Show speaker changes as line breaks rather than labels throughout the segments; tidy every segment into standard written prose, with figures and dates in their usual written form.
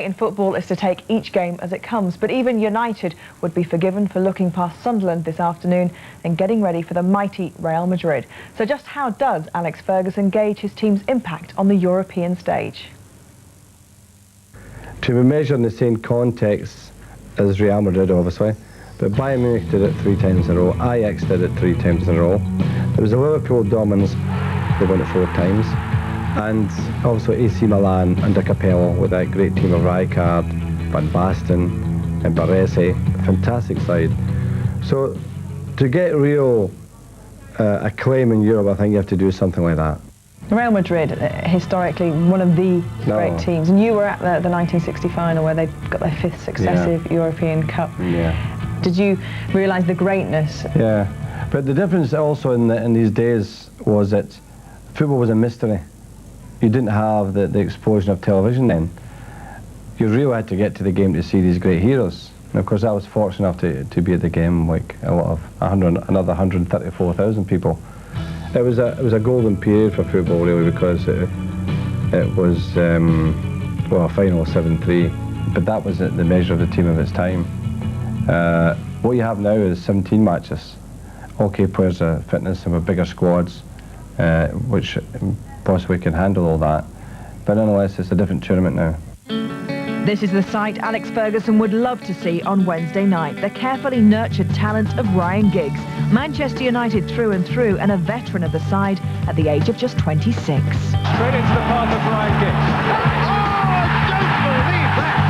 In football is to take each game as it comes, but even United would be forgiven for looking past Sunderland this afternoon and getting ready for the mighty Real Madrid. So just how does Alex Ferguson gauge his team's impact on the European stage?
To be measured in the same context as Real Madrid, obviously, but Bayern Munich did it 3 times in a row, Ajax did it 3 times in a row. It was the Liverpool dominance, they won it 4 times. And also AC Milan under Capello with that great team of Rijkaard, Van Basten and Baresi, fantastic side. So to get real acclaim in Europe, I think you have to do something like that.
Real Madrid, historically one of the great teams, and you were at the 1960 final where they got their 5th successive European Cup.
Yeah.
Did you realise the greatness?
Yeah, but the difference also in these days was that football was a mystery. You didn't have the explosion of television then. You really had to get to the game to see these great heroes. And of course I was fortunate enough to be at the game like a lot of another 134,000 people. It was a golden period for football really, because it was well, a final 7-3, but that was the measure of the team of its time. What you have now is 17 matches. Okay, players are fitness and with bigger squads, which possibly can handle all that, but nonetheless it's a different tournament now.
This is the sight Alex Ferguson would love to see on Wednesday night, the carefully nurtured talent of Ryan Giggs, Manchester United through and through and a veteran of the side at the age of just 26.
Straight into the path of Ryan Giggs. Oh, don't believe that!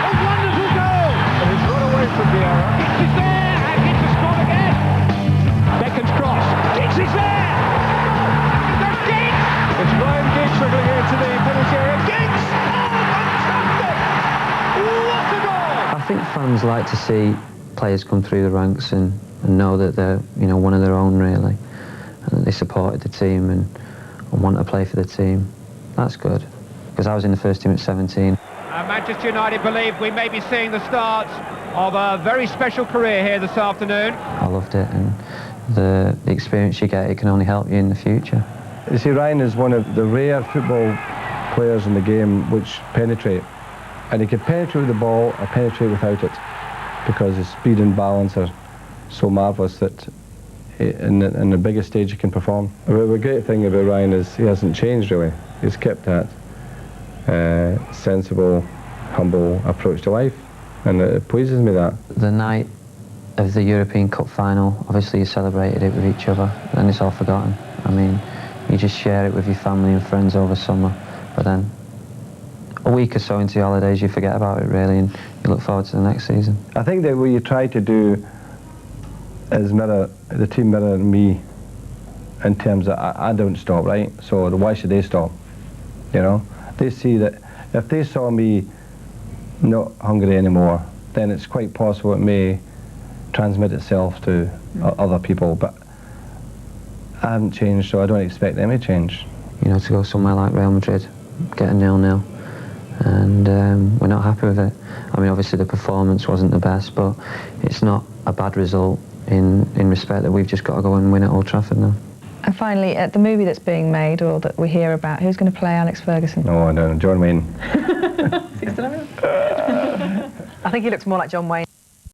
A wonderful goal! And he's run away from Vieira. Giggs is there, and Giggs has scored again. Beckham's cross. Giggs is there! It's Ryan Giggs wriggling into the penalty area. Giggs! Oh, fantastic! What a goal!
I think fans like to see players come through the ranks and know that they're, one of their own really, and that they supported the team and want to play for the team. That's good, because I was in the first team at 17.
And Manchester United believe we may be seeing the start of a very special career here this afternoon.
I loved it, and the experience you get, it can only help you in the future.
You see, Ryan is one of the rare football players in the game which penetrate. And he can penetrate with the ball or penetrate without it, because his speed and balance are so marvellous that in the biggest stage he can perform. The great thing about Ryan is he hasn't changed really. He's kept that sensible, humble approach to life, and it pleases me that.
The night of the European Cup final, obviously you celebrated it with each other, and it's all forgotten. I mean, you just share it with your family and friends over summer, but then a week or so into your holidays you forget about it really, and you look forward to the next season. I
think that what you try to do is mirror the team, mirroring me, in terms of I don't stop, right? So why should they stop? They see that if they saw me not hungry anymore, then it's quite possible it may transmit itself to other people, but I haven't changed, so I don't expect them to change. To go somewhere like Real Madrid, get a 0-0, and we're not happy with it. I mean, obviously the performance wasn't the best, but it's not a bad result in respect that we've just got to go and win at Old Trafford now.
And finally, at the movie that's being made, or that we hear about, who's going to play Alex Ferguson?
Oh, I don't know, John Wayne.
Is he still around? I think he looks more like John Wayne.